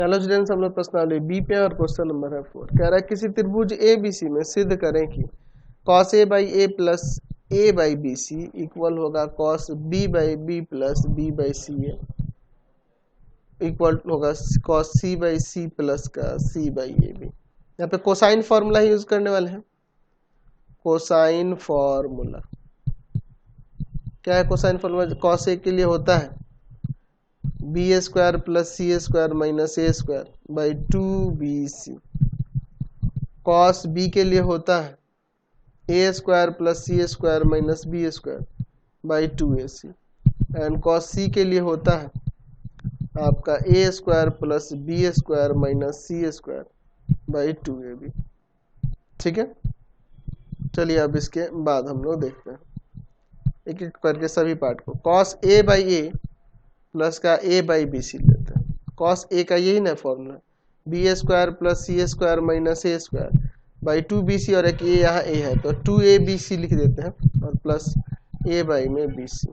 चलो स्टूडेंट्स, हम लोग प्रश्नावली बी पे और क्वेश्चन नंबर है 4। कह रहा है किसी त्रिभुज ए बी सी में सिद्ध करें कि cos A by A plus A by B C equal होगा cos B by B plus B by C A equal होगा cos C by C plus का सी बाई ए बी। यहाँ पे cosine formula ही use करने वाले हैं। Cosine formula क्या है? कोसाइन फॉर्मूला cos ए के लिए होता है b square plus C square minus A square by 2bc। Cos B के लिए होता है a square plus C square minus B square by 2ac। And cos C के लिए होता है आपका a square plus B square minus C square by 2ab। ठीक है, चलिए अब इसके बाद हम लोग देखते हैं एक एक करके सभी पार्ट को। Cos A by A plus का ए बाई बी सी लेते हैं। कॉस ए का यही ना formula, B square plus C square minus A square by 2bc और एक ए यहाँ ए है तो 2abc लिख देते हैं और प्लस ए बाई में bc।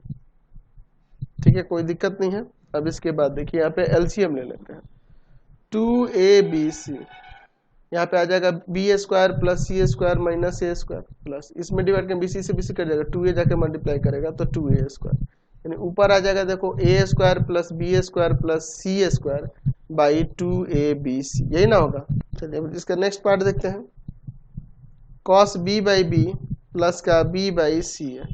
ठीक है, कोई दिक्कत नहीं है। अब इसके बाद देखिए यहाँ पे एलसीएम ले लेते हैं। 2abc यहाँ पे आ जाएगा बी स्क्वायर प्लस सी स्क्वायर माइनस ए स्क्वायर प्लस इसमें डिवाइड कर bc से bc कर जाएगा 2a जाके मल्टीप्लाई करेगा तो 2a स्क्वायर, यानी ऊपर आ जाएगा देखो a square plus B square plus C square by 2abc, यही ना होगा। चलिए अब इसका नेक्स्ट पार्ट देखते हैं। Cos B by B plus का बी बाई सी है।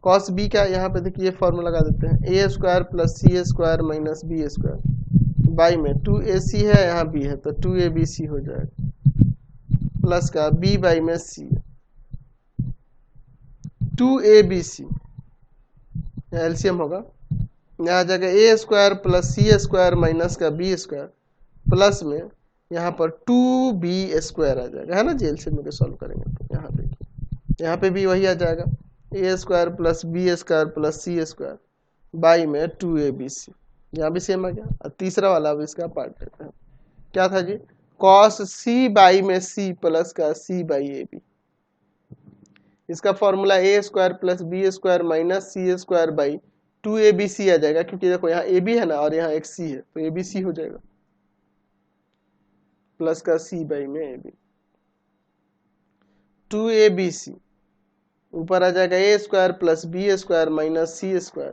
कॉस बी का यहाँ पे देखिए फॉर्मूला लगा देते हैं a square plus C square minus B square by में 2ac है यहाँ b है तो 2abc हो जाएगा प्लस का b बाई में c 2abc एलसीएम होगा। यहाँ आ जाएगा a square plus C square minus का बी स्क्वायर प्लस में यहाँ पर 2b स्क्वायर आ जाएगा, है ना जी। एलसीएम में सॉल्व करेंगे तो यहाँ देखिए यहाँ पे भी वही आ जाएगा a square plus B square plus C square by में 2abc, यहाँ भी सेम आ गया। और तीसरा वाला अब इसका पार्ट लेते हैं। क्या था जी? कॉस सी बाई में सी प्लस का सी बाई ए बी। इसका formula A square plus B square minus C square by 2abc आ जाएगा, क्योंकि देखो यहाँ ए बी है ना और यहाँ एक सी है तो abc हो जाएगा प्लस का सी बाई में ए बी 2abc ऊपर आ जाएगा a square plus B square minus C square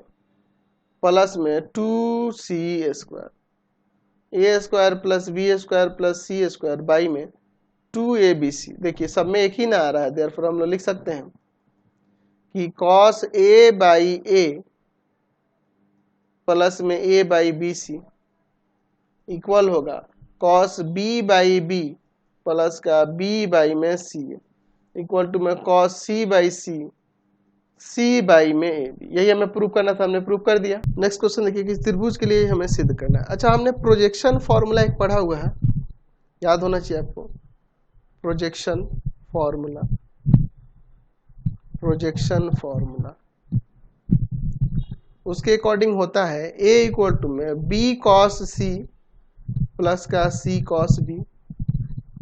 plus में 2c square a square plus B square plus C square by में 2abc। देखिए सब में एक ही ना आ रहा है, देयरफॉर हम लोग लिख सकते हैं कि cos A by A plus में A by B C equal होगा cos B by B plus का बी बाई में सी इक्वल टू में cos C by C by में ए बी। यही हमें प्रूव करना था, हमने प्रूव कर दिया। नेक्स्ट क्वेश्चन देखिए कि त्रिभुज के लिए हमें सिद्ध करना है। अच्छा, हमने प्रोजेक्शन फॉर्मूला एक पढ़ा हुआ है, याद होना चाहिए आपको। प्रोजेक्शन फॉर्मूला, प्रोजेक्शन फॉर्मूला उसके अकॉर्डिंग होता है a इक्वल टू में बी कॉस सी प्लस का c cos B,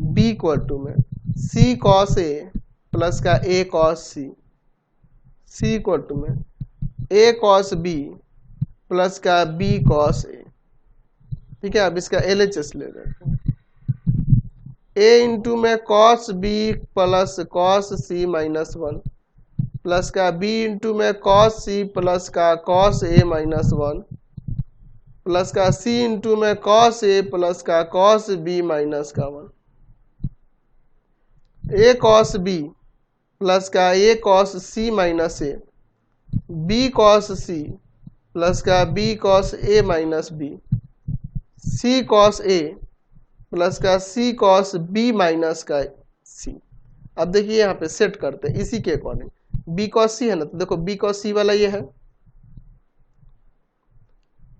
b equal to में सी कॉस ए प्लस का a cos C, c equal to में ए कॉस बी प्लस का b cos A. ठीक है, अब इसका LHS ले लेते हैं। ए इंटू में cos B plus cos C minus 1 plus का बी इंटू में कॉस सी प्लस का कॉस ए माइनस 1 प्लस का सी इंटू में कॉस ए प्लस का कॉस बी माइनस का 1। ए कॉस बी प्लस का a cos C minus A, B cos C plus का b cos A minus B, C cos A plus का c cos B minus का सी। अब देखिए यहाँ पे सेट करते हैं इसी के अकॉर्डिंग। बी कॉस सी है ना, तो देखो बी कॉस सी वाला ये है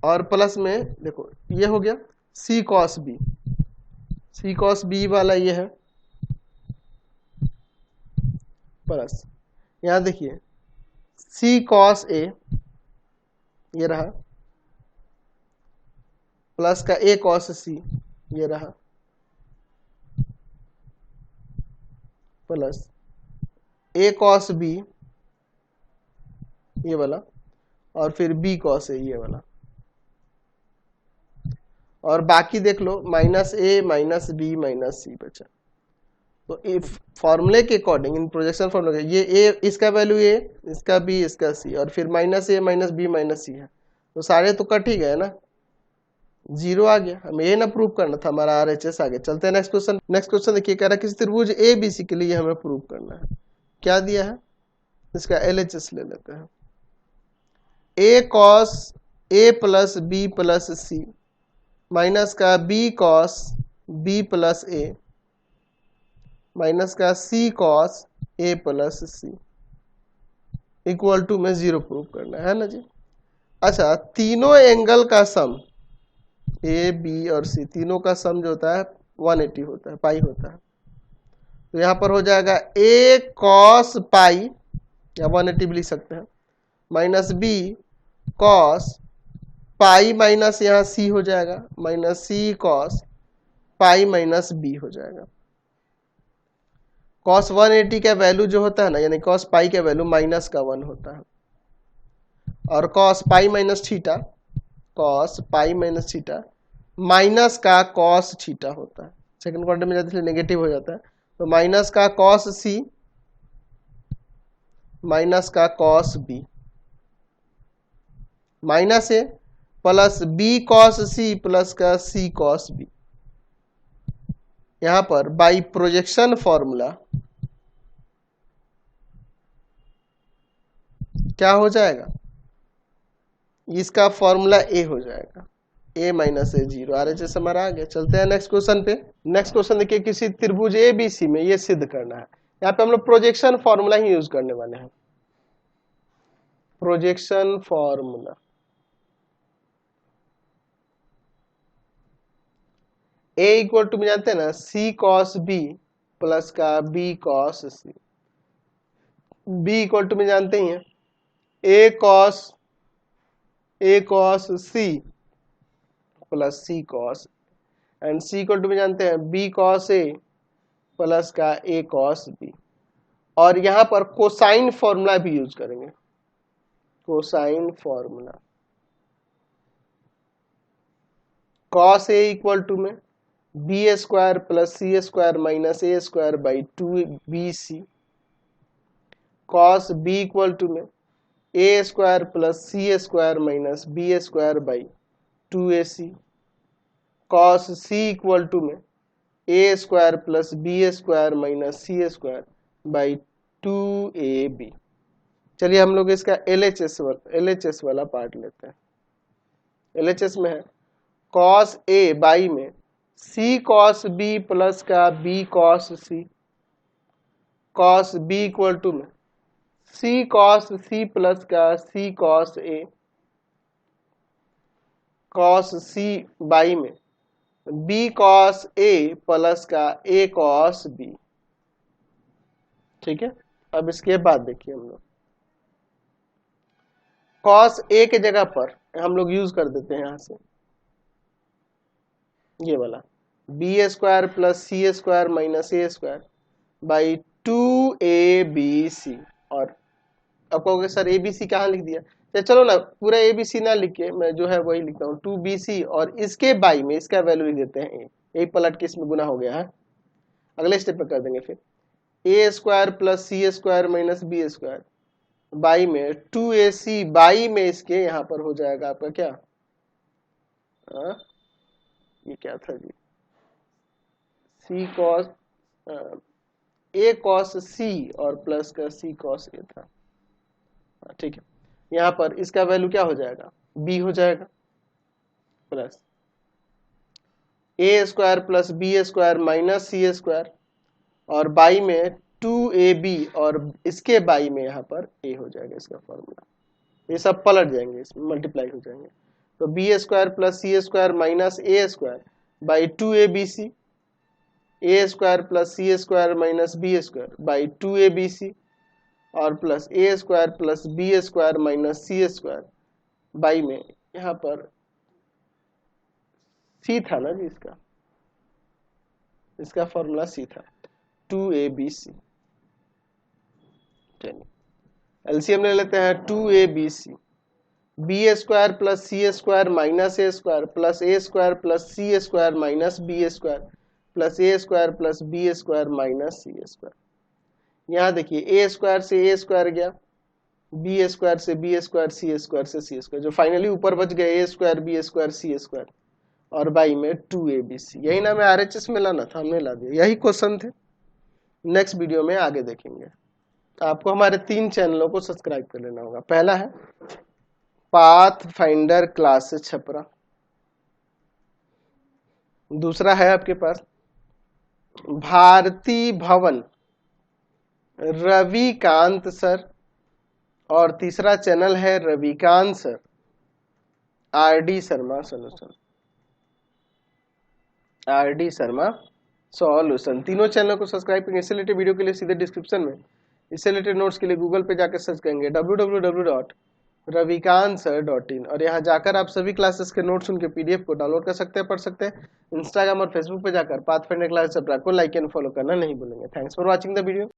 और प्लस में देखो ये हो गया सी कॉस बी, सी कॉस बी वाला ये है प्लस यहाँ देखिए सी कॉस ए ये रहा प्लस का ए कॉस सी ये रहा प्लस ए कॉस बी ये वाला और फिर बी कॉस ए ये वाला और बाकी देख लो माइनस ए माइनस बी माइनस सी बचा। तो इफ फॉर्मूले के अकॉर्डिंग इन प्रोजेक्शन फॉर्मूले ये ए इसका वैल्यू ए, इसका बी, इसका सी, और फिर माइनस ए माइनस बी माइनस सी है, तो सारे तो कट ही गए ना, जीरो आ गया। हमें ये ना प्रूव करना था, हमारा RHS आ गया। चलते हैं नेक्स्ट क्वेश्चन। नेक्स्ट क्वेश्चन देखिए, कह रहा है किसी त्रिभुज ABC के लिए हमें प्रूव करना है। क्या दिया है, इसका LHS ले लेते हैं। A cos A plus B plus C minus का B cos B plus A minus का C cos A plus C equal to में 0 प्रूव करना है ना जी। अच्छा, तीनों एंगल का सम ए बी और सी तीनों का सम जो होता है 180 होता है, पाई होता है। तो यहाँ पर हो जाएगा ए कॉस पाई, या 180 भी लिख सकते हैं, minus B cos pi minus यहाँ सी हो जाएगा, minus C cos pi minus B हो जाएगा। कॉस 180 का वैल्यू जो होता है ना, यानी कॉस पाई का वैल्यू माइनस का 1 होता है, और cos pi minus theta, cos pi minus theta minus का कॉस थीटा होता है। सेकंड क्वाड्रेंट में जाते नेगेटिव हो जाता है, तो माइनस का कॉस सी माइनस का cos B minus a plus b cos C plus का सी कॉस बी। यहां पर बाई प्रोजेक्शन फॉर्मूला क्या हो जाएगा, इसका फॉर्मूला ए हो जाएगा, ए माइनस ए 0। RHS हमारा आ गया। चलते हैं नेक्स्ट क्वेश्चन पे। नेक्स्ट क्वेश्चन देखिए, किसी त्रिभुज ABC में ये सिद्ध करना है। यहाँ पे हम लोग प्रोजेक्शन फॉर्मूला ही यूज करने वाले हैं, projection formula. A equal to में जानते हैं ना, सी कॉस बी प्लस का b cos C. B equal to में जानते ही हैं a cos C plus c cos, and c equal to में जानते हैं बी कॉस ए प्लस का ए कॉस बी। और यहां पर कोसाइन फॉर्मूला भी यूज करेंगे, cosine formula. Cos A equal to में b square plus C square minus A square by 2bc। Cos B equal to में a square plus C square minus B square by 2ac। Cos C equal to में a square plus B square minus C square by 2ab। चलिए हम लोग इसका LHS वाला part लेते हैं। LHS में है कॉस ए बाई में सी कॉस बी प्लस का b cos C. Cos B equal to में सी कॉस सी प्लस का c cos A. Cos C by में बी कॉस ए प्लस का ए कॉस बी। ठीक है, अब इसके बाद देखिए हम लोग कॉस ए के जगह पर हम लोग यूज कर देते हैं यहां से ये वाला B square plus C square minus A square by 2abc। और अब कहोगे सर ABC कहाँ लिख दिया, तो चलो ना पूरा ABC ना लिख के मैं जो है वही लिखता हूँ 2bc, और इसके बाई में इसका वैल्यू लिख देते हैं a। यही पलट के इसमें गुना हो गया है। अगले स्टेप पे कर देंगे फिर a square plus C square minus B square by में 2ac बाई में इसके यहाँ पर हो जाएगा आपका क्या, ये क्या था जी, सी कॉस ए कॉस सी और प्लस का सी कॉस ए था। ठीक है, यहाँ पर इसका वैल्यू क्या हो जाएगा, b हो जाएगा प्लस ए square plus B square minus सी स्क्वायर, और बाई में 2ab और इसके बाई में यहाँ पर a हो जाएगा इसका फॉर्मूला। ये सब पलट जाएंगे, इसमें मल्टीप्लाई हो जाएंगे। तो B square plus C square minus A square by 2abc, A square plus C square minus B square by 2abc, और plus A square plus B square minus C square by में यहाँ पर सी था ना जी, इसका फॉर्मूला सी था 2abc। चलिए LCM ले लेते हैं 2abc बी स्क्वायर प्लस सी स्क्वायर माइनस ए स्क्वायर प्लस ए स्क्वायर प्लस सी square minus B square plus ए square plus B square minus सी स्क्वायर। यहाँ देखिए ए स्क्वायर से ए स्क्वायर गया, बी स्क्वायर से बी स्क्वायर, सी स्क्वायर से c square, जो finally ऊपर बच गए a square b square c square और बाई में 2abc। यही ना मैं RHS में लाना था, हमने ला दिया। यही क्वेश्चन थे, नेक्स्ट वीडियो में आगे देखेंगे। आपको हमारे 3 चैनलों को सब्सक्राइब कर लेना होगा। पहला है पाथ फाइंडर क्लासेस छपरा, दूसरा है आपके पास भारती भवन रविकांत सर, और तीसरा चैनल है Ravikant sir RD Sharma solution, RD Sharma solution. तीनों चैनल को सब्सक्राइब करेंगे। इससे रिलेटेड वीडियो के लिए सीधे डिस्क्रिप्शन में, इससे रिलेटेड नोट्स के लिए गूगल पे जाकर सर्च करेंगे www.ravikantsir.in और यहाँ जाकर आप सभी क्लासेस के नोट्स उनके PDF को डाउनलोड कर सकते हैं, पढ़ सकते हैं। इंस्टाग्राम और फेसबुक पे जाकर पाथफाइंडर क्लासेस को लाइक एंड फॉलो करना नहीं भूलेंगे। Thanks for watching the video.